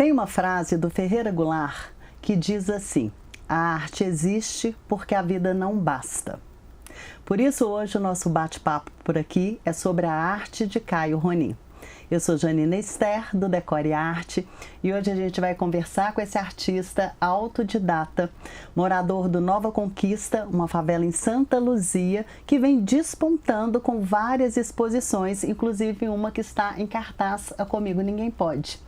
Tem uma frase do Ferreira Goulart que diz assim: a arte existe porque a vida não basta. Por isso hoje o nosso bate-papo por aqui é sobre a arte de Caio Ronin. Eu sou Janina Esther, do Decore Arte, e hoje a gente vai conversar com esse artista autodidata, morador do Nova Conquista, uma favela em Santa Luzia, que vem despontando com várias exposições, inclusive uma que está em cartaz, a Comigo Ninguém Pode.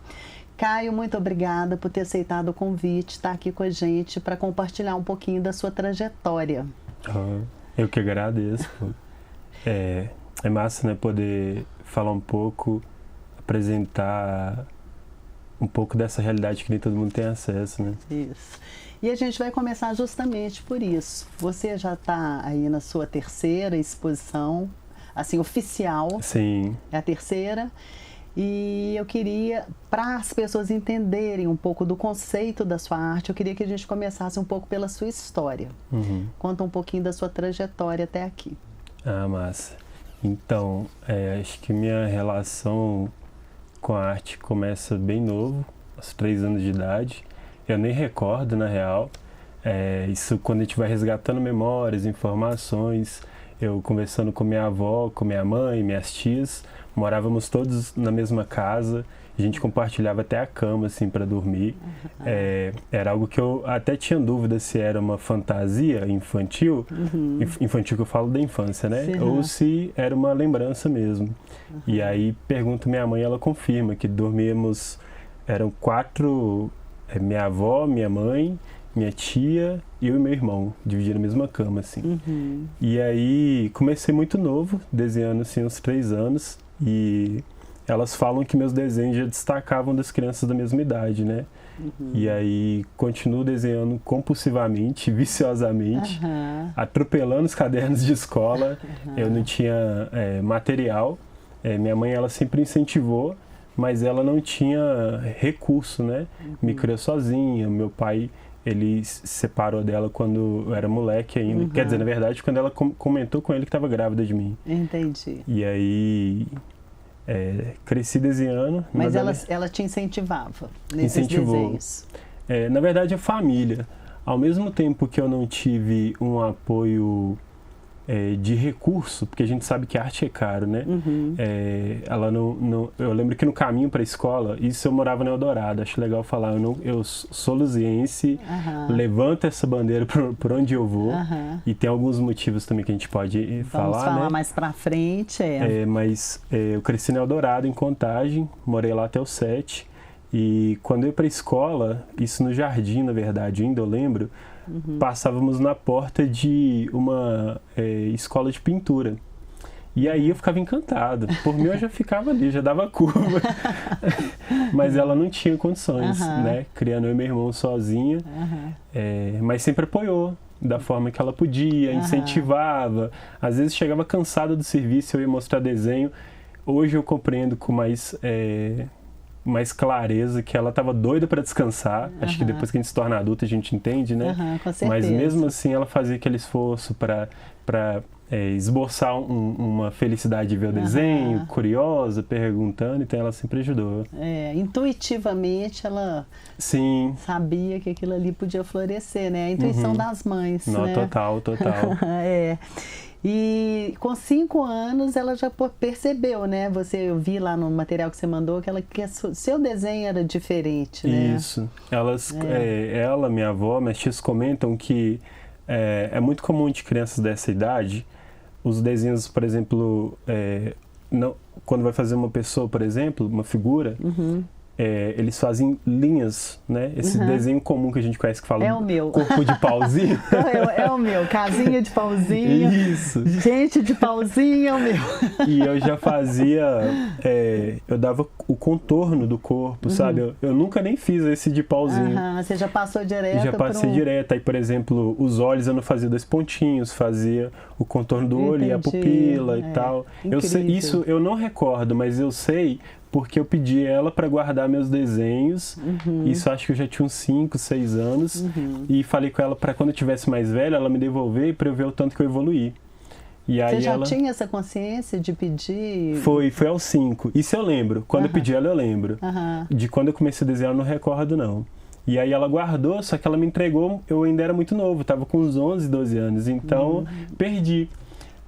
Caio, muito obrigada por ter aceitado o convite, estar aqui com a gente para compartilhar um pouquinho da sua trajetória. Eu que agradeço. É massa, né, poder falar um pouco, apresentar um pouco dessa realidade que nem todo mundo tem acesso, né? Isso. E a gente vai começar justamente por isso. Você já está aí na sua terceira exposição, assim, oficial. Sim. É a terceira. E eu queria, para as pessoas entenderem um pouco do conceito da sua arte, eu queria que a gente começasse um pouco pela sua história. Conta um pouquinho da sua trajetória até aqui. Ah, massa. Então, acho que minha relação com a arte começa bem novo, aos 3 anos de idade. Eu nem recordo, na real. Isso quando a gente vai resgatando memórias, informações. Eu conversando com minha avó, com minha mãe, minhas tias. Morávamos todos na mesma casa. A gente compartilhava até a cama, assim, para dormir. Era algo que eu até tinha dúvida se era uma fantasia infantil. Infantil que eu falo da infância, né? Sim. Ou se era uma lembrança mesmo. E aí pergunto minha mãe, ela confirma que dormíamos... Eram 4... minha avó, minha mãe, minha tia, eu e meu irmão, dividindo a mesma cama, assim. E aí comecei muito novo, desenhando, assim, uns 3 anos. E elas falam que meus desenhos já destacavam das crianças da mesma idade, né? E aí continuo desenhando compulsivamente, viciosamente, atropelando os cadernos de escola. Eu não tinha material. Minha mãe, ela sempre incentivou, mas ela não tinha recurso, né? Me criou sozinha. Meu pai, ele se separou dela quando eu era moleque ainda. Quer dizer, na verdade, quando ela comentou com ele que estava grávida de mim. Entendi. E aí... cresci desenhando. Mas ela te incentivava nesses desenhos? Na verdade, a família. Ao mesmo tempo que eu não tive um apoio de recurso, porque a gente sabe que arte é caro, né? Ela não, eu lembro que no caminho para a escola, isso eu morava no Eldorado, acho legal falar, eu sou luziense, levanto essa bandeira por onde eu vou, e tem alguns motivos também que a gente pode falar, Vamos falar, né? mais pra frente. Mas eu cresci no Eldorado, em Contagem, morei lá até os 7, e quando eu ia para a escola, isso no jardim, na verdade, ainda eu lembro, passávamos na porta de uma escola de pintura. E aí eu ficava encantado. Por mim eu já ficava ali, já dava curva. Mas ela não tinha condições, né? Criando eu e meu irmão sozinha. Mas sempre apoiou da forma que ela podia, incentivava. Às vezes chegava cansada do serviço, eu ia mostrar desenho. Hoje eu compreendo com mais clareza que ela estava doida para descansar. Acho que depois que a gente se torna adulta a gente entende, né? Com certeza. Mas mesmo assim ela fazia aquele esforço para esboçar uma felicidade de ver o desenho, curiosa, perguntando, então ela sempre ajudou. Intuitivamente ela sabia que aquilo ali podia florescer, né? A intuição das mães, né? Total. E com 5 anos ela já percebeu, né? Eu vi lá no material que você mandou que seu desenho era diferente, né? Isso. Ela, minha avó, minhas tias comentam que é muito comum de crianças dessa idade, os desenhos, por exemplo, quando vai fazer uma pessoa, por exemplo, uma figura, eles fazem linhas, né? Esse desenho comum que a gente conhece que fala o meu. Corpo de pauzinho. É o meu, casinha de pauzinho. Isso. Gente de pauzinho é o meu. E eu já fazia, eu dava o contorno do corpo, sabe? Eu nunca nem fiz esse de pauzinho. Você já passou direto? Já passei direto. Aí, por exemplo, os olhos eu não fazia 2 pontinhos, fazia o contorno do olho e a pupila e tal. Isso eu não recordo, mas eu sei porque eu pedi ela para guardar meus desenhos. Isso acho que eu já tinha uns 5, 6 anos. E falei com ela para quando eu tivesse mais velha, ela me devolver para eu ver o tanto que eu evoluí. E aí Você já tinha essa consciência de pedir? Foi aos 5. Isso eu lembro. Quando eu pedi ela, eu lembro. De quando eu comecei a desenhar, eu não recordo, não. E aí ela guardou, só que ela me entregou, eu ainda era muito novo, tava com uns 11, 12 anos. Então, perdi.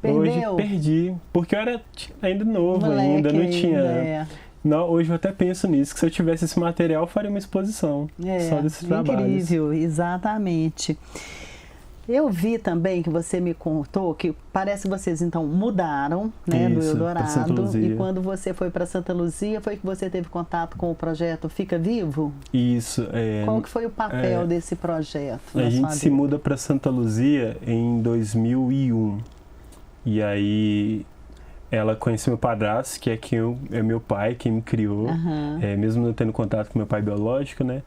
Perdeu? Hoje perdi, porque eu era ainda novo, Moleque ainda não tinha... É. Não, hoje eu até penso nisso, que se eu tivesse esse material, eu faria uma exposição só desses trabalhos. Incrível, exatamente. Eu vi também que você me contou que parece que vocês então mudaram, né, do Eldorado, e quando você foi para Santa Luzia, foi que você teve contato com o projeto Fica Vivo? Isso. Qual que foi o papel desse projeto? A gente se muda para Santa Luzia em 2001. E aí ela conheceu meu padrasto, que é meu pai, quem me criou, mesmo não tendo contato com meu pai biológico, né?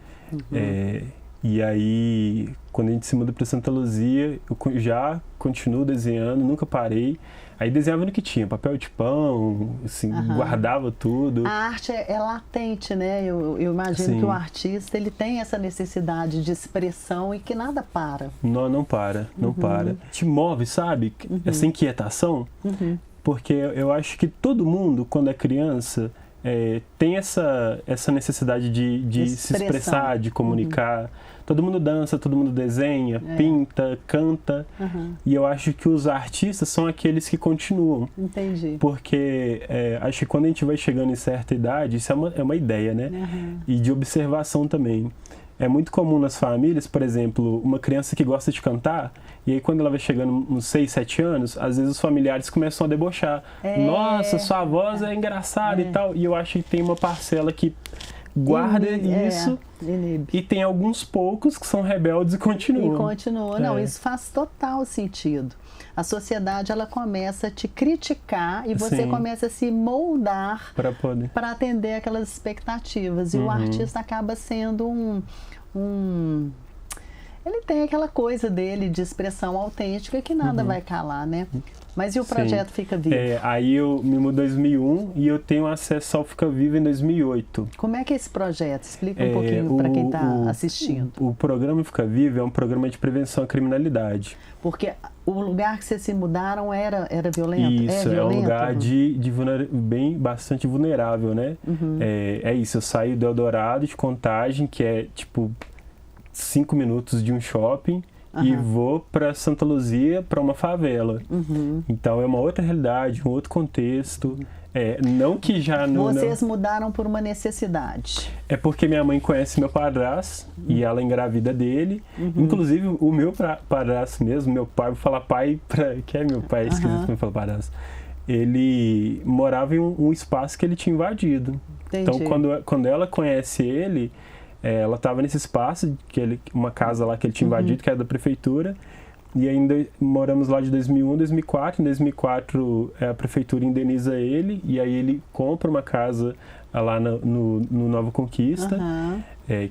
E aí, quando a gente se muda para Santa Luzia, eu já continuo desenhando, nunca parei. Aí desenhava no que tinha, papel de pão, assim, guardava tudo. A arte é latente, né? Eu imagino que o artista, ele tem essa necessidade de expressão e que nada para. Não para, não para. Te move, sabe? Essa inquietação. Porque eu acho que todo mundo, quando é criança, tem essa necessidade de se expressar, de comunicar. Todo mundo dança, todo mundo desenha, pinta, canta. E eu acho que os artistas são aqueles que continuam. Entendi. Porque acho que quando a gente vai chegando em certa idade, isso é uma ideia, né? E de observação também. É muito comum nas famílias, por exemplo, uma criança que gosta de cantar, e aí quando ela vai chegando uns 6, 7 anos, às vezes os familiares começam a debochar. Nossa, sua voz é engraçada e tal. E eu acho que tem uma parcela que guarda isso, e tem alguns poucos que são rebeldes e continuam. E continuam. Não, isso faz total sentido. A sociedade, ela começa a te criticar e você começa a se moldar para atender aquelas expectativas. E o artista acaba sendo ele tem aquela coisa dele de expressão autêntica que nada vai calar, né? Mas e o projeto Fica Vivo? Aí eu me mudo em 2001 e eu tenho acesso ao Fica Vivo em 2008. Como é que é esse projeto? Explica um pouquinho para quem está assistindo. O programa Fica Vivo é um programa de prevenção à criminalidade. Porque o lugar que vocês se mudaram era violento? Isso, é um lugar bastante vulnerável, né? É isso, eu saio do Eldorado de Contagem, que é tipo 5 minutos de um shopping, e vou para Santa Luzia, para uma favela. Então é uma outra realidade, um outro contexto. Não que já não... Vocês mudaram por uma necessidade. É porque minha mãe conhece meu padrasto e ela engravida dele. Inclusive o meu padrasto mesmo, meu pai, vou falar pai, que é meu pai, esquisito me falar padrasto. Ele morava em um espaço que ele tinha invadido. Entendi. Então quando ela conhece ele... ela estava nesse espaço, uma casa lá que ele tinha invadido, que era da prefeitura, e ainda moramos lá de 2001 a 2004. Em 2004 a prefeitura indeniza ele, e aí ele compra uma casa lá no Nova Conquista,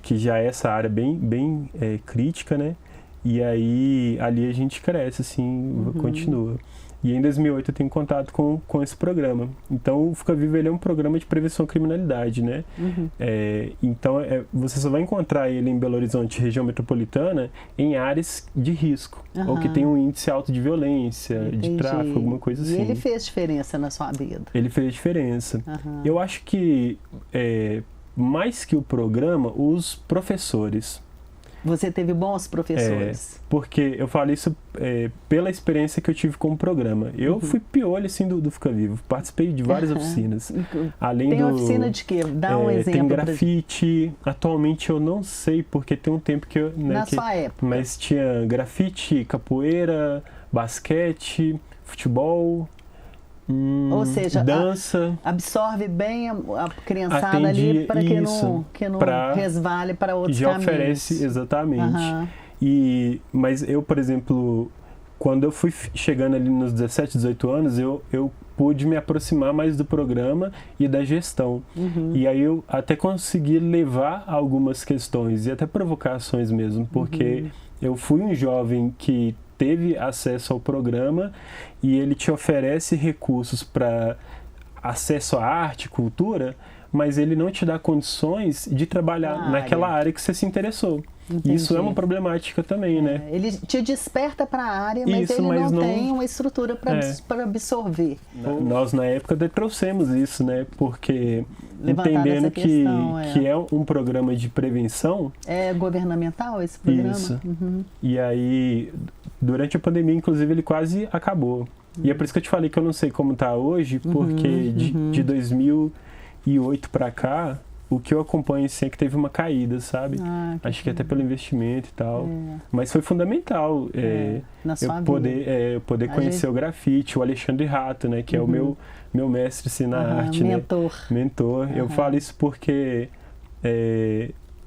que já é essa área bem crítica, né? E aí ali a gente cresce, assim, continua. E em 2008 eu tenho contato com esse programa. Então o Fica Vivo ele é um programa de prevenção à criminalidade, né? Então você só vai encontrar ele em Belo Horizonte, região metropolitana, em áreas de risco, ou que tem um índice alto de violência, de tráfico, alguma coisa assim. E ele fez diferença na sua vida? Ele fez diferença. Eu acho que, mais que o programa, os professores. Você teve bons professores? Porque eu falo isso pela experiência que eu tive com o programa. Eu fui piolho assim do Fica Vivo, participei de várias oficinas. Tem oficina de quê? Dá um exemplo. Tem grafite, atualmente eu não sei, porque tem um tempo que eu... Na sua época. Mas tinha grafite, capoeira, basquete, futebol... Ou seja, dança, absorve bem a criançada ali para que não resvale para outros já caminhos. Já oferece, exatamente. Mas eu, por exemplo, quando eu fui chegando ali nos 17, 18 anos, eu pude me aproximar mais do programa e da gestão. E aí eu até consegui levar algumas questões e até provocações mesmo, porque eu fui um jovem que teve acesso ao programa e ele te oferece recursos para acesso à arte, cultura, mas ele não te dá condições de trabalhar naquela área que você se interessou. Entendi. Isso é uma problemática também, né? Ele te desperta para a área, mas Isso, ele mas não não tem uma estrutura para absorver. Nós, na época, até trouxemos isso, né? Porque Levantar entendendo essa questão, que é um programa de prevenção. É governamental esse programa? Isso. E aí, durante a pandemia, inclusive, ele quase acabou. E é por isso que eu te falei que eu não sei como está hoje, porque de 2008 para cá, o que eu acompanho assim, é que teve uma caída, sabe? Acho que até pelo investimento e tal. Mas foi fundamental na sua eu poder conhecer o grafite, o Alexandre Rato, né? Que é o meu mestre assim, na arte. Mentor. Né? Mentor. Eu falo isso porque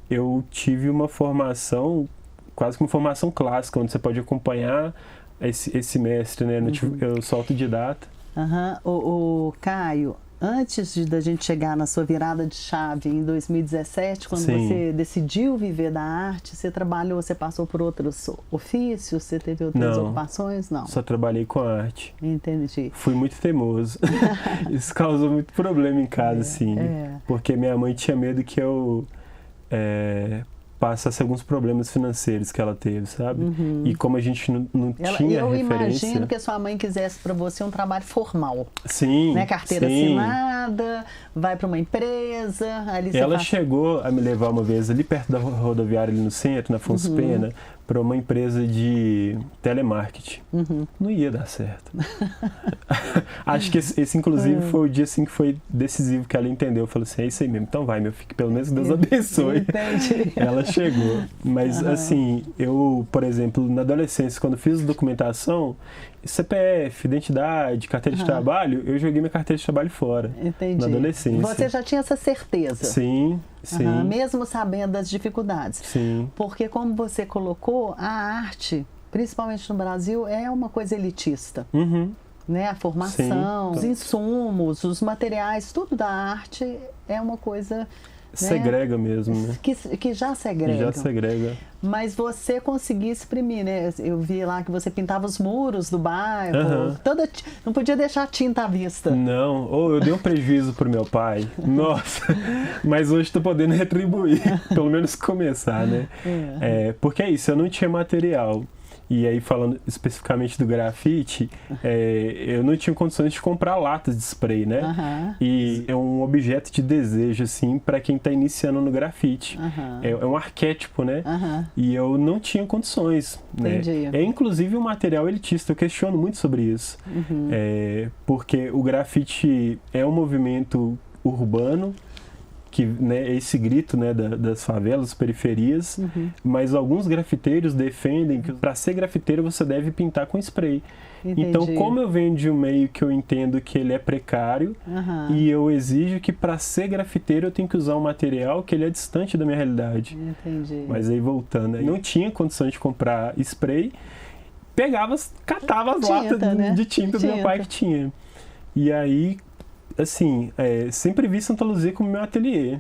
eu tive uma formação, quase que uma formação clássica, onde você pode acompanhar esse mestre, né? Eu sou autodidata. O Caio, antes da gente chegar na sua virada de chave em 2017, quando você decidiu viver da arte, você trabalhou, você passou por outros ofícios, você teve outras ocupações? Não. Só trabalhei com arte. Entendi. Fui muito teimoso. Isso causou muito problema em casa, assim. Porque minha mãe tinha medo que eu passasse alguns problemas financeiros que ela teve, sabe? E como a gente não tinha referência... Eu imagino que a sua mãe quisesse para você um trabalho formal. Sim, né? Carteira assinada, vai para uma empresa... Ali ela chegou a me levar uma vez ali perto da rodoviária, ali no centro, na Afonso Pena, para uma empresa de telemarketing. Não ia dar certo. Acho que esse inclusive, foi o dia assim, que foi decisivo, que ela entendeu. Falou assim, é isso aí mesmo, então vai, meu filho, pelo menos Deus abençoe. Entendi. Ela chegou. Mas, assim, eu, por exemplo, na adolescência, quando fiz documentação, CPF, identidade, carteira de trabalho, eu joguei minha carteira de trabalho fora. Entendi. Na adolescência. Você já tinha essa certeza? Sim, sim. Mesmo sabendo das dificuldades? Sim. Porque, como você colocou, a arte, principalmente no Brasil, é uma coisa elitista. Né? A formação, os insumos, os materiais, tudo da arte é uma coisa... Segrega mesmo, né? Que já segrega. Já segrega. Mas você conseguia exprimir, né? Eu vi lá que você pintava os muros do bairro. Não podia deixar a tinta à vista. Não. Eu dei um prejuízo pro meu pai. Nossa. Mas hoje estou podendo retribuir. Pelo menos começar, né? Porque é isso, eu não tinha material. E aí, falando especificamente do grafite, eu não tinha condições de comprar latas de spray, né? E é um objeto de desejo, assim, para quem está iniciando no grafite. É um arquétipo, né? E eu não tinha condições, né? É inclusive um material elitista, eu questiono muito sobre isso. Porque o grafite é um movimento urbano, que, né, é esse grito, né, das favelas, periferias, mas alguns grafiteiros defendem que para ser grafiteiro você deve pintar com spray. Então, como eu venho de um meio que eu entendo que ele é precário, e eu exijo que para ser grafiteiro eu tenho que usar um material que ele é distante da minha realidade. Mas aí, voltando, eu não tinha condições de comprar spray, catava as latas de tinta do meu pai que tinha. E aí, assim, sempre vi Santa Luzia como meu ateliê.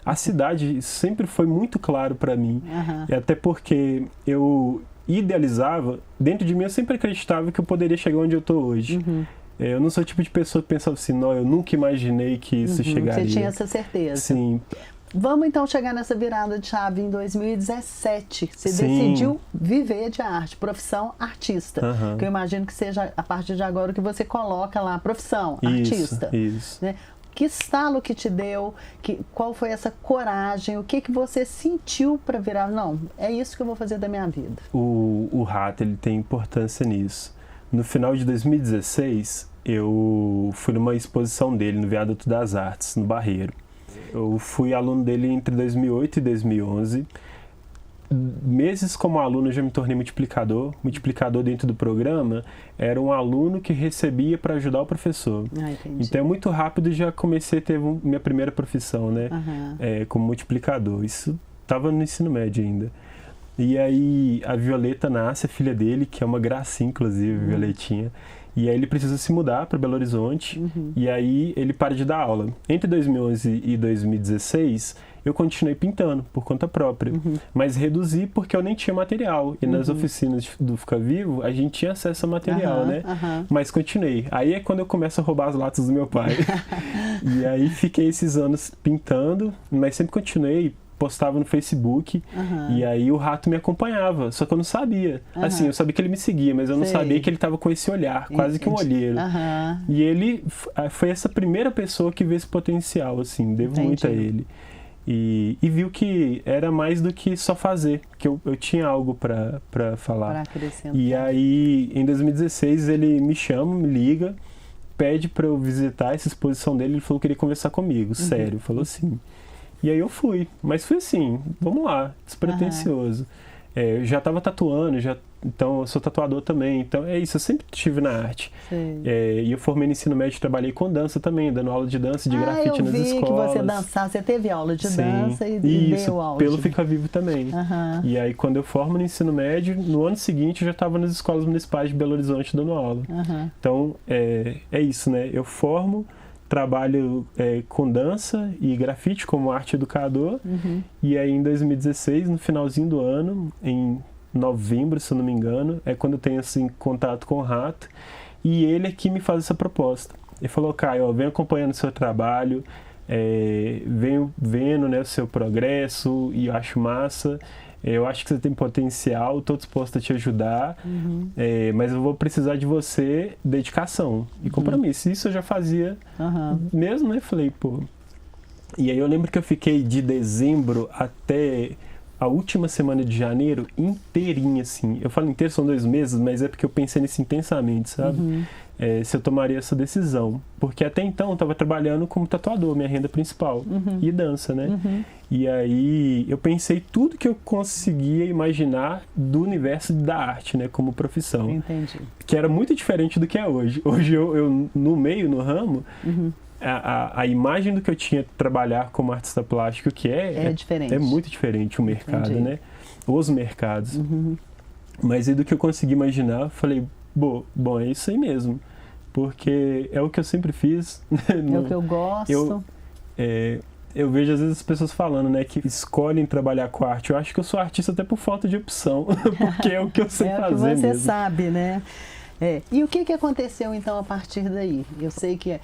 A cidade sempre foi muito claro para mim. E até porque eu idealizava, dentro de mim eu sempre acreditava que eu poderia chegar onde eu estou hoje. Eu não sou o tipo de pessoa que pensava assim, não, eu nunca imaginei que isso chegaria. Você tinha essa certeza. Sim. Vamos então chegar nessa virada de chave em 2017. Você decidiu viver de arte, profissão artista. Que eu imagino que seja a partir de agora o que você coloca lá, profissão artista. Isso. Né? Que estalo que te deu? Qual foi essa coragem? O que você sentiu para virar? Não, é isso que eu vou fazer da minha vida. O Rato, ele tem importância nisso. No final de 2016, eu fui numa exposição dele no Viaduto das Artes, no Barreiro. Eu fui aluno dele entre 2008 e 2011. Meses como aluno eu já me tornei multiplicador. Multiplicador dentro do programa era um aluno que recebia para ajudar o professor. Então, muito rápido já comecei a ter minha primeira profissão, né? Como multiplicador. Isso estava no ensino médio ainda. E aí a Violeta nasce, a filha dele, que é uma gracinha, inclusive, Violetinha. E aí ele precisa se mudar para Belo Horizonte, e aí ele para de dar aula. Entre 2011 e 2016, eu continuei pintando por conta própria, mas reduzi porque eu nem tinha material. E nas oficinas do Fica Vivo, a gente tinha acesso a material, né? Mas continuei. Aí é quando eu começo a roubar as latas do meu pai. E aí fiquei esses anos pintando, mas sempre continuei postava no Facebook, e aí o rato me acompanhava, só que eu não sabia. Assim, eu sabia que ele me seguia, mas eu não sabia que ele estava com esse olhar, quase que um olheiro. E ele foi essa primeira pessoa que vê esse potencial, assim, devo muito a ele. E viu que era mais do que só fazer, que eu tinha algo para falar. Pra acrescentar. E aí, em 2016, ele me chama, me liga, pede para eu visitar essa exposição dele, ele falou que queria conversar comigo, sério, falou assim. E aí eu fui, mas fui assim, vamos lá, despretensioso. Eu já estava tatuando, então eu sou tatuador também, então é isso, eu sempre estive na arte. E eu formei no ensino médio, trabalhei com dança também, dando aula de dança, de grafite nas escolas. Eu vi que você dançava, você teve aula de dança e deu aula. Pelo Fica Vivo também. E aí quando eu formo no ensino médio, no ano seguinte eu já estava nas escolas municipais de Belo Horizonte dando aula. Então é isso, né? Eu formo, trabalho com dança e grafite como arte educador, e aí em 2016, no finalzinho do ano, em novembro, se eu não me engano, é quando eu tenho assim, contato com o rato, e ele é que me faz essa proposta. Ele falou: Caio, venho acompanhando o seu trabalho, venho vendo, né, o seu progresso, e eu acho massa. Eu acho que você tem potencial, estou disposto a te ajudar, mas eu vou precisar de você, dedicação e compromisso. Isso eu já fazia mesmo, né? Falei, pô. E aí eu lembro que eu fiquei de dezembro até a última semana de janeiro inteirinha, assim. Eu falo inteiro, são 2 meses, mas é porque eu pensei nisso intensamente, sabe? Se eu tomaria essa decisão. Porque até então eu estava trabalhando como tatuador, minha renda principal, e dança, né? E aí eu pensei tudo que eu conseguia imaginar do universo da arte, né, como profissão. Entendi. Que era muito diferente do que é hoje. Hoje eu no meio, no ramo, a imagem do que eu tinha de trabalhar como artista plástico, que é diferente. É muito diferente o mercado, né? Os mercados. Mas aí do que eu consegui imaginar, eu falei, bom, é isso aí mesmo. Porque é o que eu sempre fiz. É o que eu gosto. Eu vejo às vezes as pessoas falando, né, que escolhem trabalhar com arte. Eu acho que eu sou artista até por falta de opção, porque é o que eu sei fazer mesmo. É o que você sabe, né? E o que aconteceu então a partir daí? Eu sei que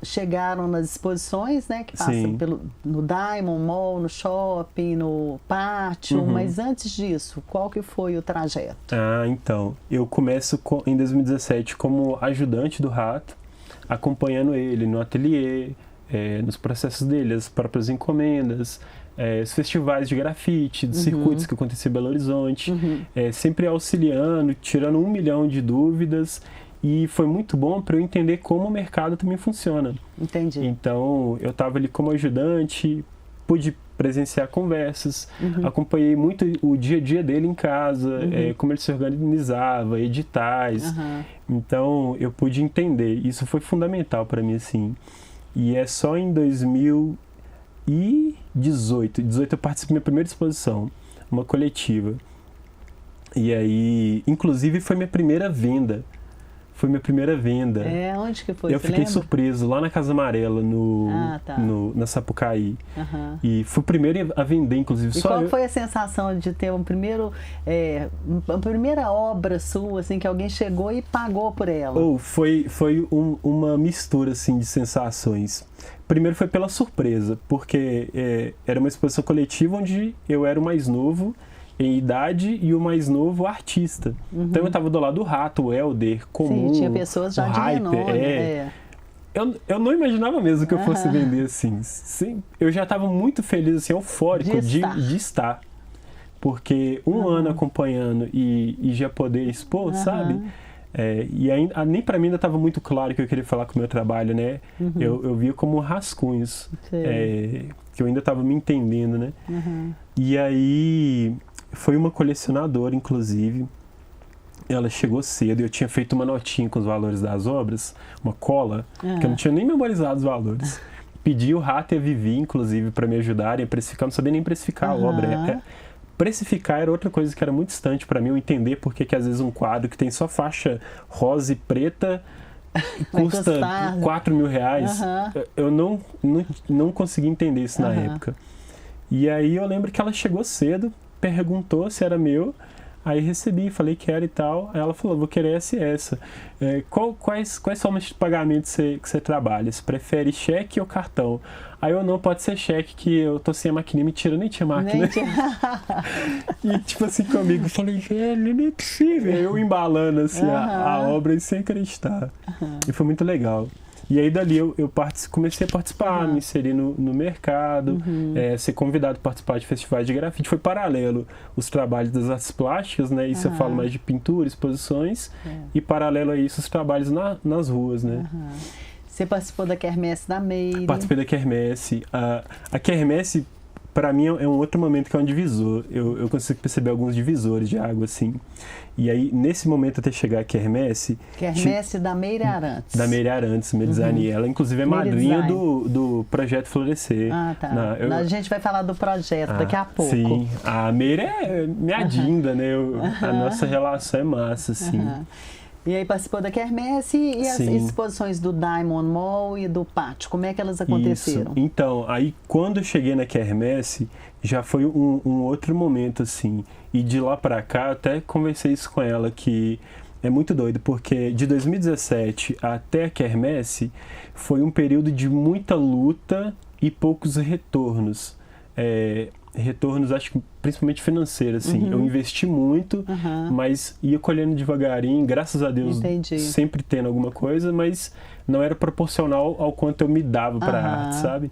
chegaram nas exposições, né, que passam no Diamond Mall, no shopping, no pátio, mas antes disso, qual que foi o trajeto? Então, eu começo em 2017 como ajudante do rato, acompanhando ele no ateliê, nos processos dele, as próprias encomendas, os festivais de grafite, dos circuitos que aconteciam em Belo Horizonte, sempre auxiliando, tirando 1 milhão de dúvidas. E foi muito bom para eu entender como o mercado também funciona. Entendi. Então, eu estava ali como ajudante, pude presenciar conversas, acompanhei muito o dia a dia dele em casa, como ele se organizava, editais. Então, eu pude entender. Isso foi fundamental para mim, assim. E é só em 2018 eu participei da minha primeira exposição, uma coletiva. E aí, inclusive, foi minha primeira venda. Onde que foi? Eu fiquei surpreso, lá na Casa Amarela, na Sapucaí. E fui o primeiro a vender, inclusive. E qual foi a sensação de ter uma primeira obra sua, assim, que alguém chegou e pagou por ela? Foi uma mistura, assim, de sensações. Primeiro foi pela surpresa, porque era uma exposição coletiva onde eu era o mais novo em idade e o mais novo artista. Então eu estava do lado do Rato, o Helder, Comum, tinha pessoas já de renome. Eu não imaginava mesmo que eu fosse vender assim. Sim, eu já estava muito feliz, assim, eufórico de estar. Porque um ano acompanhando e já poder expor, sabe? E ainda, nem para mim ainda estava muito claro que eu queria falar com o meu trabalho, né? Eu via como rascunhos, que eu ainda estava me entendendo, né? E aí foi uma colecionadora, inclusive. Ela chegou cedo e eu tinha feito uma notinha com os valores das obras, uma cola, que eu não tinha nem memorizado os valores. Pedi o Rato e a Vivi, inclusive, para me ajudarem a precificar. Eu não sabia nem precificar a obra. Precificar era outra coisa que era muito distante para mim, eu entender porque que às vezes um quadro que tem só faixa rosa e preta custa R$4.000. Eu não consegui entender isso na época. E aí eu lembro que ela chegou cedo, perguntou se era meu. Aí recebi, falei que era e tal. Aí ela falou, vou querer essa e essa. Quais formas de pagamento que você trabalha? Você prefere cheque ou cartão? Aí eu não, pode ser cheque, que eu tô sem a maquininha. Mentira, nem tinha máquina. E tipo assim comigo, eu falei, velho, não é possível. Eu embalando assim a obra e sem acreditar. E foi muito legal. E aí dali eu comecei a participar, me inserir no mercado, ser convidado a participar de festivais de grafite. Foi paralelo os trabalhos das artes plásticas, né? Isso eu falo mais de pintura, exposições, e paralelo a isso os trabalhos nas ruas, né? Você participou da Quermesse da Meire. Participei da Quermesse. A Quermesse, para mim, é um outro momento que é um divisor. Eu consigo perceber alguns divisores de água, assim. E aí, nesse momento até chegar a Quermesse... Quermesse da Meire Arantes. Da Meire Arantes, Merizani. Ela, inclusive, é madrinha do Projeto Florescer. Tá. A gente vai falar do projeto daqui a pouco. Sim. A Meire é minha dinda, né? A nossa relação é massa, assim. E aí participou da Quermesse e as exposições do Diamond Mall e do Pátio, como é que elas aconteceram? Isso. Então, aí quando eu cheguei na Quermesse, já foi um outro momento, assim. E de lá pra cá, eu até conversei isso com ela, que é muito doido, porque de 2017 até a Quermesse foi um período de muita luta e poucos retornos. Retornos, acho que principalmente financeiros, assim. Eu investi muito, mas ia colhendo devagarinho, graças a Deus, sempre tendo alguma coisa, mas não era proporcional ao quanto eu me dava para a arte, sabe?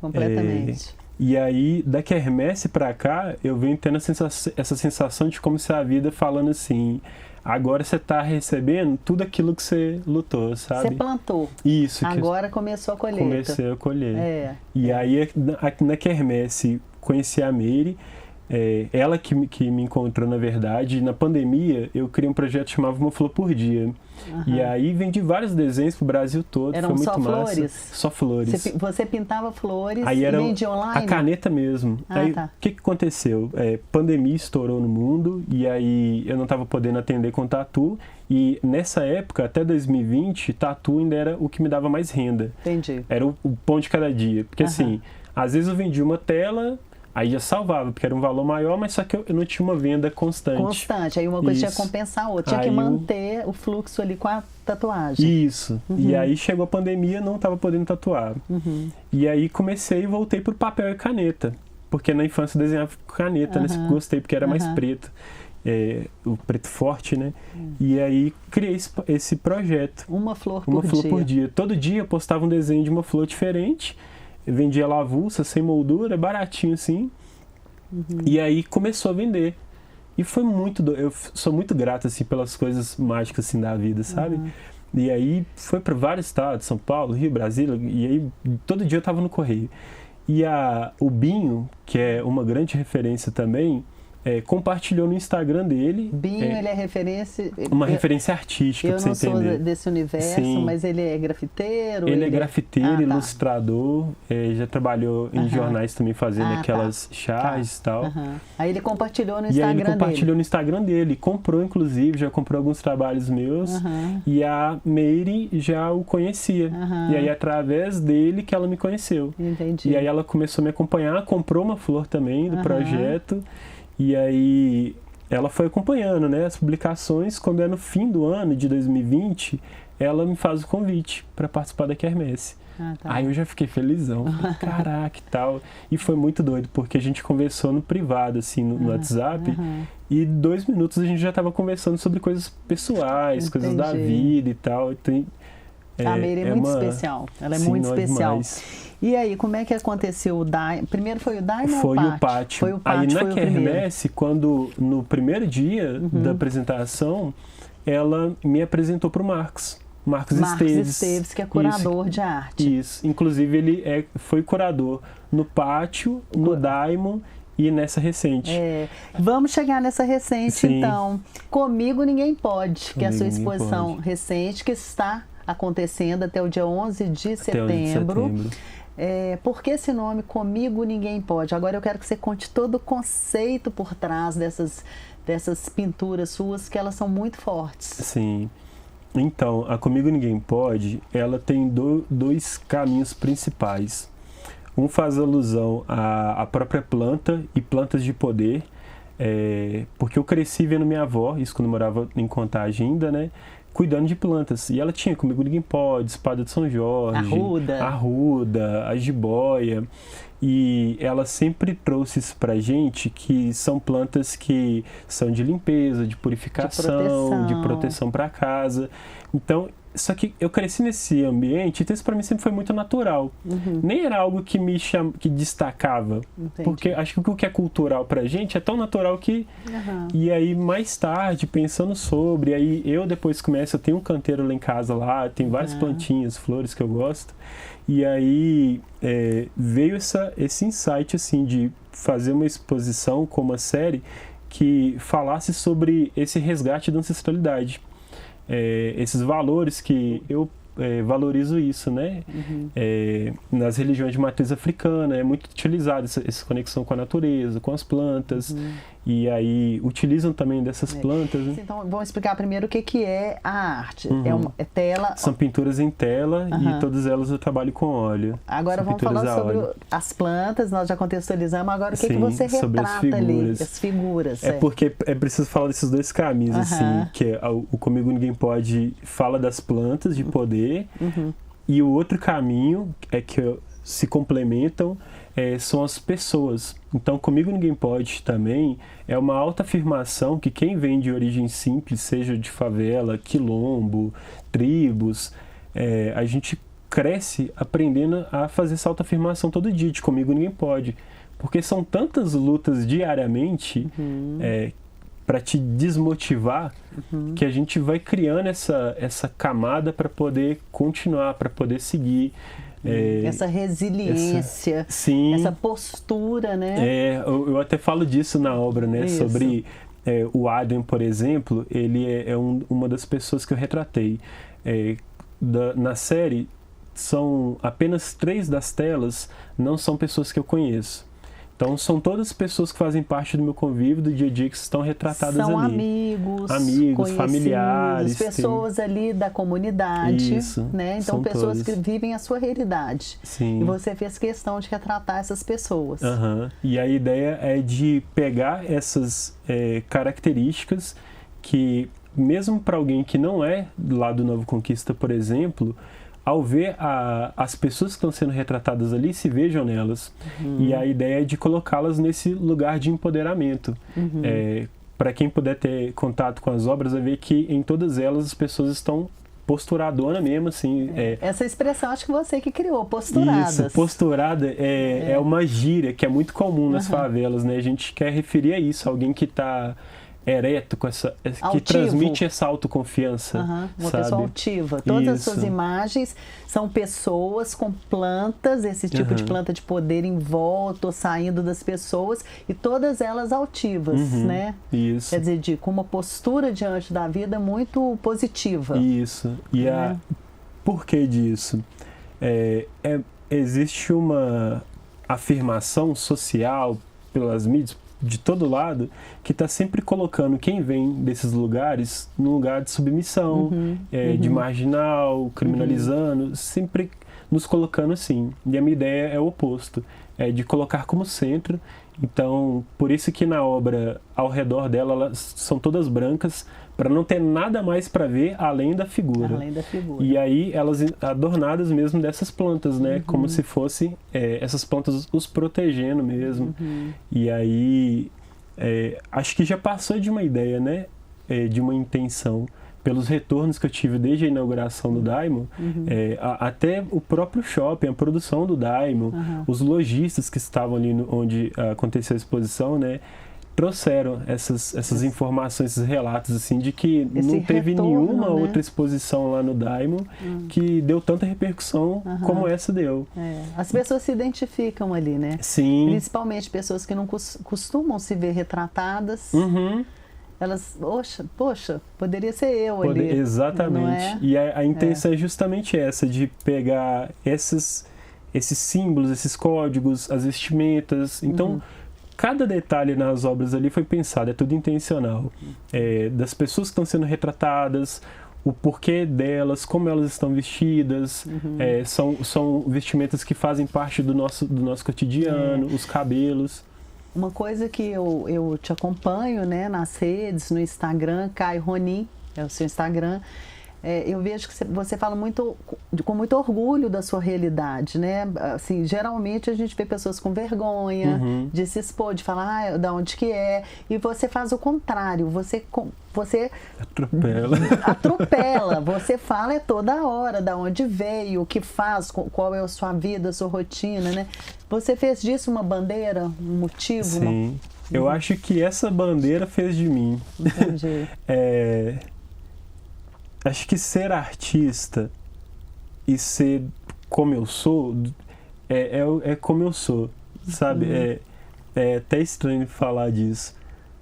Completamente. E aí, da Quermesse pra cá, eu venho tendo essa sensação de como se a vida falando assim, agora você tá recebendo tudo aquilo que você lutou, sabe? Você plantou. Isso. Agora começou a colheita. Comecei a colher. E aí, na Quermesse, conheci a Meire, ela que me encontrou, na verdade. Na pandemia, eu criei um projeto que chamava Uma Flor por Dia. E aí vendi vários desenhos pro Brasil todo. Eram foi muito só massa. Flores? Só flores. Você pintava flores aí e vendia online? A caneta mesmo. Aí o que aconteceu? Pandemia estourou no mundo e aí eu não estava podendo atender com tatu. E nessa época, até 2020, tatu ainda era o que me dava mais renda. Entendi. Era o pão de cada dia. Porque assim, às vezes eu vendia uma tela... Aí já salvava, porque era um valor maior, mas só que eu não tinha uma venda constante. Aí uma coisa tinha que compensar a outra. Tinha que manter o fluxo ali com a tatuagem. Isso. E aí chegou a pandemia, não estava podendo tatuar. E aí comecei e voltei pro papel e caneta. Porque na infância eu desenhava com caneta, né? Gostei, porque era mais preto. O preto forte, né? E aí criei esse projeto. Uma flor por dia. Todo dia eu postava um desenho de uma flor diferente. Eu vendia ela avulsa, sem moldura, baratinho assim. E aí começou a vender. E foi muito... Eu sou muito grato, assim, pelas coisas mágicas, assim, da vida, sabe? E aí foi para vários estados, São Paulo, Rio, Brasília. E aí todo dia eu tava no correio. E o Binho, que é uma grande referência também... compartilhou no Instagram dele. Binho, ele é referência... Uma referência artística, pra você entender. Eu não sou desse universo, mas ele é grafiteiro? Ele é grafiteiro, ilustrador, já trabalhou em jornais também, fazendo aquelas charges e tal. Aí ele compartilhou no Instagram dele. E aí ele compartilhou no Instagram dele. Comprou, inclusive, já comprou alguns trabalhos meus. E a Meire já o conhecia. E aí, através dele, que ela me conheceu. Entendi. E aí ela começou a me acompanhar, comprou uma flor também do projeto. E aí ela foi acompanhando, né, as publicações. Quando é no fim do ano de 2020, ela me faz o convite para participar da Quermesse. Aí eu já fiquei felizão, falei, caraca e tal. E foi muito doido, porque a gente conversou no privado, assim, no WhatsApp. E 2 minutos a gente já estava conversando sobre coisas pessoais, coisas da vida e tal. Então, a Meire é muito especial. Ela é muito especial. Demais. E aí, como é que aconteceu o Diamond? Primeiro foi o Diamond ou o Pátio? Foi o Pátio. Aí na Quermesse, quando no primeiro dia da apresentação, ela me apresentou para o Marcos Esteves, que é curador de arte. Isso. Inclusive, ele foi curador no Pátio, no Diamond e nessa recente. Vamos chegar nessa recente, então. Comigo Ninguém Pode, que é a sua exposição recente, que está acontecendo até o dia 11 de setembro. Por que esse nome, Comigo Ninguém Pode? Agora eu quero que você conte todo o conceito por trás dessas pinturas suas, que elas são muito fortes. Sim. Então, a Comigo Ninguém Pode, ela tem dois caminhos principais. Um faz alusão à própria planta e plantas de poder. Porque eu cresci vendo minha avó, isso quando eu morava em Contagem ainda, né? Cuidando de plantas. E ela tinha Comigo Ninguém Pode, Espada de São Jorge, Arruda, a jiboia. E ela sempre trouxe isso pra gente, que são plantas que são de limpeza, de purificação, de proteção para casa. Então, só que eu cresci nesse ambiente, então isso pra mim sempre foi muito natural. Nem era algo que que destacava. Entendi. Porque acho que o que é cultural pra gente é tão natural que... E aí, mais tarde, pensando sobre, aí eu depois eu tenho um canteiro lá em casa, lá, tem várias plantinhas, flores que eu gosto. E aí veio esse insight, assim, de fazer uma exposição com uma série que falasse sobre esse resgate da ancestralidade. Esses valores que eu valorizo isso, né? Nas religiões de matriz africana é muito utilizado essa conexão com a natureza, com as plantas, e aí utilizam também dessas plantas. Né? Então vamos explicar primeiro o que é a arte. É tela. São pinturas em tela e todas elas eu trabalho com óleo. Agora vamos falar sobre as plantas, nós já contextualizamos, agora o que você retrata ali, as figuras. Porque é preciso falar desses dois caminhos, assim, que é o Comigo Ninguém Pode fala das plantas de poder, e o outro caminho é que se complementam, são as pessoas. Então, Comigo Ninguém Pode também é uma autoafirmação que quem vem de origem simples, seja de favela, quilombo, tribos, a gente cresce aprendendo a fazer essa autoafirmação todo dia, de Comigo Ninguém Pode. Porque são tantas lutas diariamente para te desmotivar que a gente vai criando essa camada para poder continuar, para poder seguir. Essa resiliência, essa postura, né? Eu até falo disso na obra, né? Isso. Sobre o Adam, por exemplo, ele é uma das pessoas que eu retratei. Na série, são apenas 3 das telas não são pessoas que eu conheço. Então, são todas pessoas que fazem parte do meu convívio, do dia a dia, que estão retratadas ali. São amigos, familiares. Pessoas ali da comunidade. Isso, né? Então, pessoas que vivem a sua realidade. Sim. E você fez questão de retratar essas pessoas. E a ideia é de pegar essas características que, mesmo para alguém que não é lá do Nova Conquista, por exemplo, ao ver as pessoas que estão sendo retratadas ali, se vejam nelas. E a ideia é de colocá-las nesse lugar de empoderamento. Para quem puder ter contato com as obras, vai ver que em todas elas as pessoas estão posturadona mesmo, assim. Essa expressão acho que você que criou, posturadas. Isso, posturada é uma gíria que é muito comum nas favelas, né? A gente quer referir a isso, alguém que está ereto, que transmite essa autoconfiança. Uma sabe? pessoa altiva. Todas as suas imagens são pessoas com plantas, esse tipo de planta de poder em volta, saindo das pessoas, e todas elas altivas, né? Isso. Quer dizer, com uma postura diante da vida muito positiva. Isso. E por que disso? Existe uma afirmação social pelas mídias, de todo lado, que está sempre colocando quem vem desses lugares num lugar de submissão, de marginal, criminalizando, sempre nos colocando assim. E a minha ideia é o oposto, é de colocar como centro. Então, por isso que na obra, ao redor dela, elas são todas brancas, para não ter nada mais para ver além da figura. Além da figura. E aí, elas adornadas mesmo dessas plantas, né? Como se fossem essas plantas os protegendo mesmo. E aí, acho que já passou de uma ideia, né? De uma intenção. Pelos retornos que eu tive desde a inauguração do Daimon, até o próprio shopping, a produção do Daimon, os lojistas que estavam ali onde aconteceu a exposição, né? Trouxeram essas informações, esses relatos, assim, de que não teve nenhuma outra exposição lá no Daimon que deu tanta repercussão como essa deu. As pessoas se identificam ali, né? Sim. Principalmente pessoas que não costumam se ver retratadas. Elas, poxa, poderia ser eu ali. Exatamente. E a intenção é justamente essa, de pegar esses símbolos, esses códigos, as vestimentas. Então, cada detalhe nas obras ali foi pensado, é tudo intencional. Das pessoas que estão sendo retratadas, o porquê delas, como elas estão vestidas, são vestimentas que fazem parte do nosso cotidiano, os cabelos. Uma coisa que eu te acompanho, né, nas redes, no Instagram, Caio Ronin, é o seu Instagram, eu vejo que você fala com muito orgulho da sua realidade, né? Assim, geralmente a gente vê pessoas com vergonha de se expor, de falar da onde que é, e você faz o contrário, você atropela, você fala toda hora da onde veio, o que faz, qual é a sua vida, a sua rotina, né? Você fez disso uma bandeira, um motivo? Sim, eu acho que essa bandeira fez de mim. Entendi. Acho que ser artista e ser como eu sou é como eu sou, sabe? É até estranho falar disso,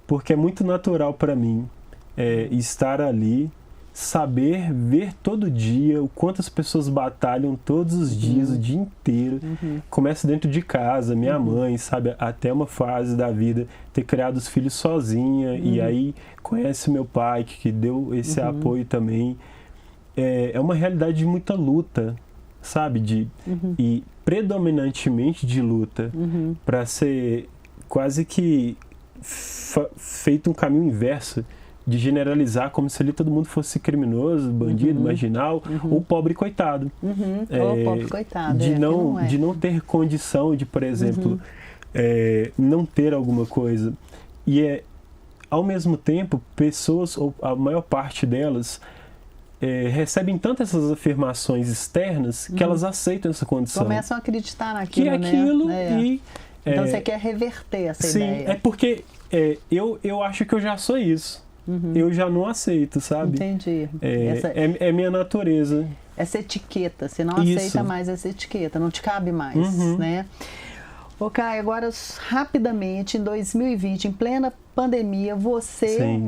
porque é muito natural para mim estar ali, saber, ver todo dia o quanto as pessoas batalham todos os dias, o dia inteiro. Começa dentro de casa, minha mãe, sabe? Até uma fase da vida, ter criado os filhos sozinha, e aí conhece meu pai, que deu esse apoio também. É uma realidade de muita luta, sabe? E predominantemente de luta, para ser quase que feito um caminho inverso, de generalizar como se ali todo mundo fosse criminoso, bandido, marginal, ou pobre coitado. Ou pobre coitado. De não ter condição de, por exemplo, não ter alguma coisa. E ao mesmo tempo, pessoas, ou a maior parte delas, recebem tantas essas afirmações externas que elas aceitam essa condição. Começam a acreditar naquilo, que é aquilo, né? Então você quer reverter essa ideia. Sim, é porque eu acho que eu já sou isso. Eu já não aceito, sabe? Entendi. É minha natureza. Essa etiqueta, você não aceita mais essa etiqueta, não te cabe mais, né? Ô Caio, agora rapidamente, em 2020, em plena pandemia, você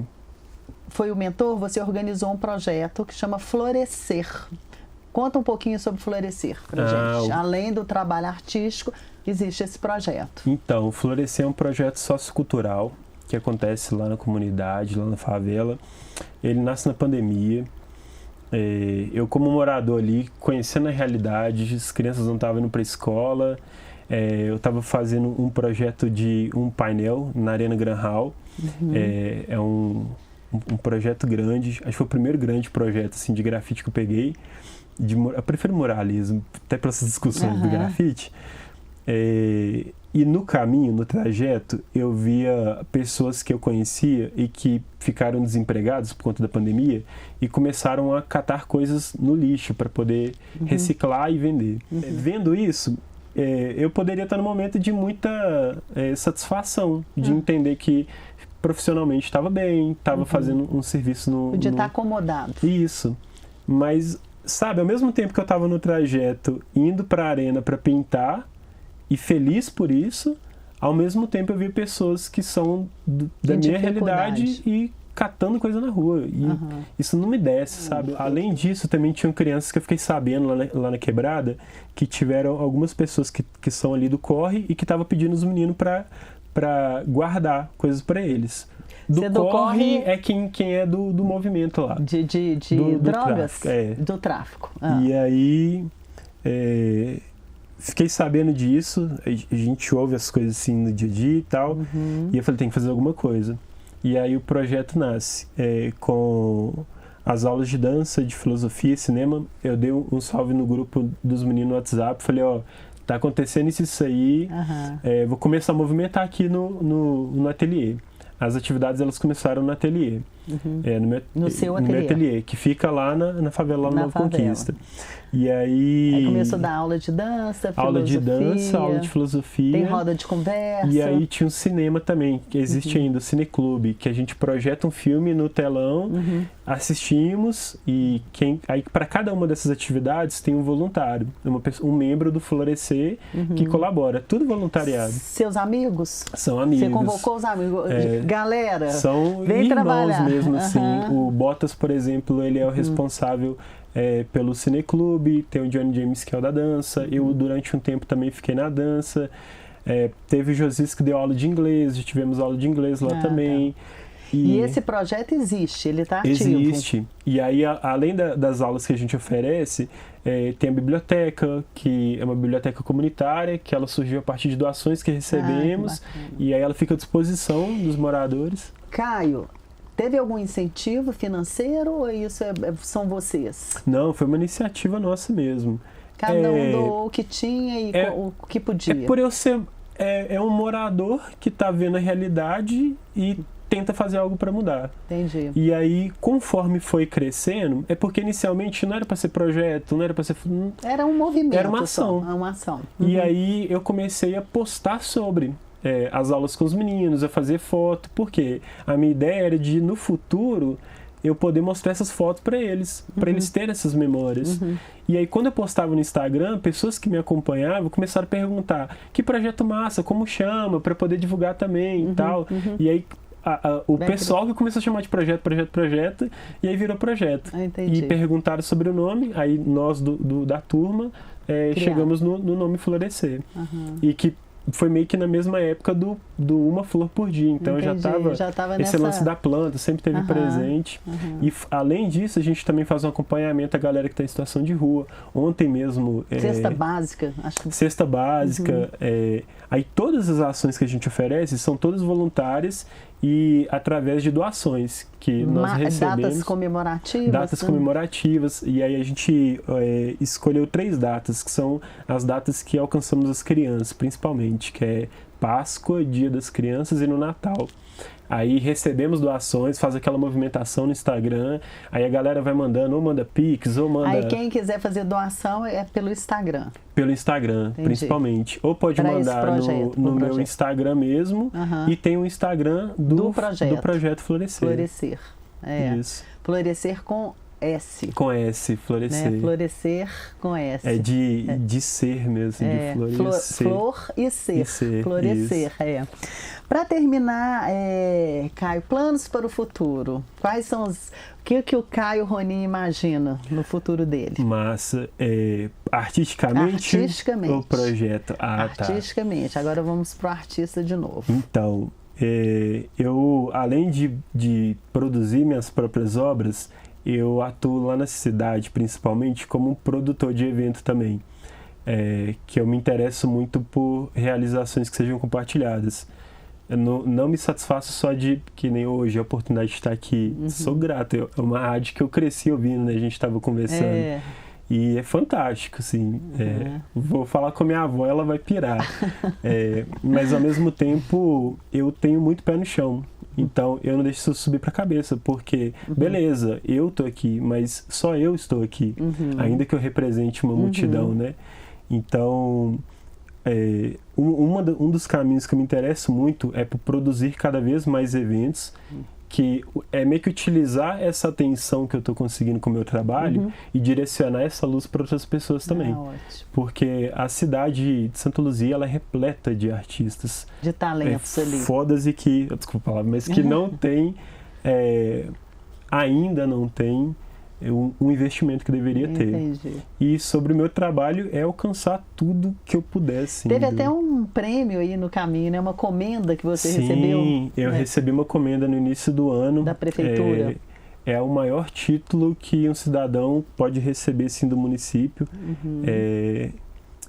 foi o mentor, você organizou um projeto que chama Florescer. Conta um pouquinho sobre Florescer pra gente. Além do trabalho artístico, existe esse projeto. Então, o Florescer é um projeto sociocultural que acontece lá na comunidade, lá na favela. Ele nasce na pandemia. Eu, como morador ali, conhecendo a realidade, as crianças não estavam indo para a escola. Eu estava fazendo um projeto de um painel na Arena Gran Hall. É um projeto grande, acho que foi o primeiro grande projeto assim, de grafite que eu peguei. Eu prefiro muralismo, até para essas discussões do grafite. E no caminho, no trajeto, eu via pessoas que eu conhecia e que ficaram desempregados por conta da pandemia e começaram a catar coisas no lixo para poder reciclar e vender. Vendo isso, eu poderia estar num momento de muita satisfação, de entender que profissionalmente estava bem, estava fazendo um serviço Podia estar acomodado. Isso. Mas, sabe, ao mesmo tempo que eu estava no trajeto, indo para a arena para pintar, e feliz por isso, ao mesmo tempo eu vi pessoas que são da minha realidade e catando coisa na rua. E isso não me desce, sabe? Além disso, também tinham crianças que eu fiquei sabendo lá na quebrada, que tiveram algumas pessoas que são ali do corre e que estavam pedindo os meninos para guardar coisas para eles. Do corre é quem é do movimento lá. De drogas? Do tráfico. E aí... fiquei sabendo disso, a gente ouve as coisas assim no dia a dia e tal, e eu falei, tem que fazer alguma coisa. E aí o projeto nasce com as aulas de dança, de filosofia e cinema. Eu dei um salve no grupo dos meninos no WhatsApp, falei, tá acontecendo isso aí, vou começar a movimentar aqui no ateliê. As atividades elas começaram no ateliê. No seu ateliê. No meu ateliê, que fica lá na favela, lá na Nova Conquista. E aí começou a dar aula de dança, aula de filosofia. Tem roda de conversa. E aí tinha um cinema também, que existe ainda, o Cineclube, que a gente projeta um filme no telão, assistimos, e aí para cada uma dessas atividades tem um voluntário, um membro do Florescer que colabora, tudo voluntariado. Seus amigos? São amigos. Você convocou os amigos? Galera, são vem irmãos trabalhar. Mesmo assim. O Botas, por exemplo, ele é o responsável pelo Cineclube, tem o Johnny James que é o da dança, eu durante um tempo também fiquei na dança, teve o Josis que deu aula de inglês, já tivemos aula de inglês lá também. E esse projeto existe, ele está ativo? Existe. E aí, além das aulas que a gente oferece, tem a biblioteca, que é uma biblioteca comunitária, que ela surgiu a partir de doações que recebemos, e aí ela fica à disposição dos moradores. Caio, teve algum incentivo financeiro ou isso são vocês? Não, foi uma iniciativa nossa mesmo. Cada um doou o que tinha e o que podia. É por eu ser um morador que está vendo a realidade e tenta fazer algo para mudar. Entendi. E aí, conforme foi crescendo, é porque inicialmente não era para ser projeto, não era para ser... Era um movimento. Era uma ação. Uma ação. E aí eu comecei a postar sobre as aulas com os meninos, a fazer foto, porque a minha ideia era de, no futuro, eu poder mostrar essas fotos para eles terem essas memórias. E aí, quando eu postava no Instagram, pessoas que me acompanhavam começaram a perguntar: que projeto massa, como chama, para poder divulgar também e tal. E aí, o pessoal que começou a chamar de projeto, e aí virou projeto. E perguntaram sobre o nome, aí nós da turma chegamos no nome Florescer. E que foi meio que na mesma época do Uma Flor por Dia, então já estava esse lance da planta, sempre teve presente. E além disso, a gente também faz um acompanhamento à galera que está em situação de rua. Ontem mesmo... Cesta básica. Acho que... Cesta básica. Aí todas as ações que a gente oferece são todas voluntárias e através de doações que nós recebemos. Datas comemorativas. Datas comemorativas. E aí a gente escolheu 3 datas, que são as datas que alcançamos as crianças, principalmente, que é Páscoa, Dia das Crianças e no Natal. Aí recebemos doações, faz aquela movimentação no Instagram, aí a galera vai mandando, ou manda Pix, ou manda... Aí quem quiser fazer doação é pelo Instagram. Pelo Instagram, principalmente. Ou pode mandar no meu Instagram mesmo, e tem o Instagram do projeto Florescer. Florescer, Isso. Florescer com S. Com S, Florescer. Né? Florescer com S. É de ser mesmo, de florescer. Flor e ser. Florescer, isso. Para terminar, Caio, planos para o futuro. Quais são o que o Caio Ronin imagina no futuro dele? Massa. Artisticamente o projeto? Artisticamente. Tá. Agora vamos para o artista de novo. Então, eu, além de produzir minhas próprias obras, eu atuo lá na cidade, principalmente, como um produtor de evento também. Que eu me interesso muito por realizações que sejam compartilhadas. Eu não me satisfaço só de, que nem hoje, a oportunidade de estar aqui. Sou grato. É uma rádio que eu cresci ouvindo, né? A gente estava conversando. E é fantástico, assim. Vou falar com a minha avó, ela vai pirar. Mas, ao mesmo tempo, eu tenho muito pé no chão. Então, eu não deixo isso subir para a cabeça, porque, beleza, eu tô aqui, mas só eu estou aqui, ainda que eu represente uma multidão, né? Então, um dos caminhos que eu me interesso muito é por produzir cada vez mais eventos, que é meio que utilizar essa atenção que eu estou conseguindo com o meu trabalho e direcionar essa luz para outras pessoas também. Porque a cidade de Santa Luzia, ela é repleta de artistas. De talentos ali. Fodas e que, desculpa a palavra, mas que não tem, ainda não tem um investimento que deveria ter. Entendi. E sobre o meu trabalho é alcançar tudo que eu pudesse. Teve até um prêmio aí no caminho, né? Uma comenda que você recebeu. Sim, eu recebi uma comenda no início do ano. Da prefeitura. É o maior título que um cidadão pode receber, sim, do município.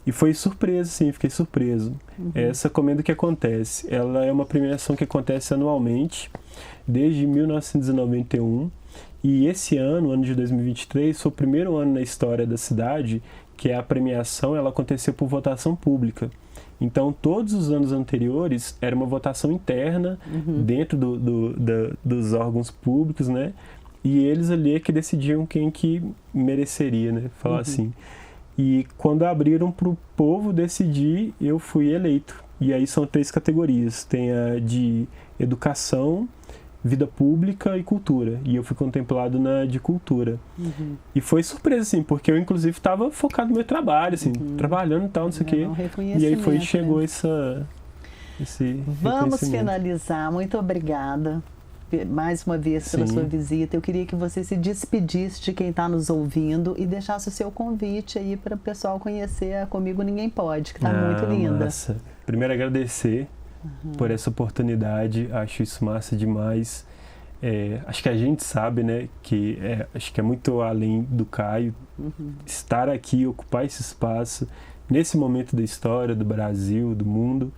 E foi surpresa, sim, fiquei surpreso. Essa comenda que acontece, ela é uma premiação que acontece anualmente, desde 1991. E esse ano, o ano de 2023, foi o primeiro ano na história da cidade que a premiação ela aconteceu por votação pública. Então, todos os anos anteriores, era uma votação interna dentro dos órgãos públicos, né? E eles ali é que decidiam quem que mereceria, né? Falar assim. E quando abriram para o povo decidir, eu fui eleito. E aí são 3 categorias. Tem a de educação, vida pública e cultura. E eu fui contemplado na de cultura. E foi surpresa, assim, porque eu, inclusive, estava focado no meu trabalho, assim, trabalhando e tal, não sei o quê. E aí chegou esse Vamos finalizar. Muito obrigada mais uma vez pela sua visita. Eu queria que você se despedisse de quem está nos ouvindo e deixasse o seu convite aí para o pessoal conhecer a Comigo Ninguém Pode, que está muito linda. Massa. Primeiro, agradecer por essa oportunidade. Acho isso massa demais. Acho que a gente sabe, né, que acho que é muito além do Caio estar aqui, ocupar esse espaço nesse momento da história do Brasil, do mundo,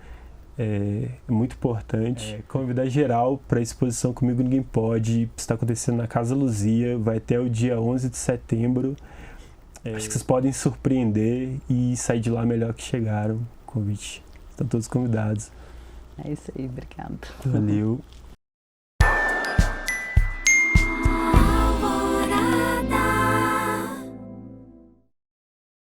é muito importante. Convidar geral para a exposição Comigo Ninguém Pode, está acontecendo na Casa Luzia, vai até o dia 11 de setembro. Acho que vocês podem surpreender e sair de lá melhor que chegaram. Convite. Estão todos convidados. É isso aí, obrigada. Valeu.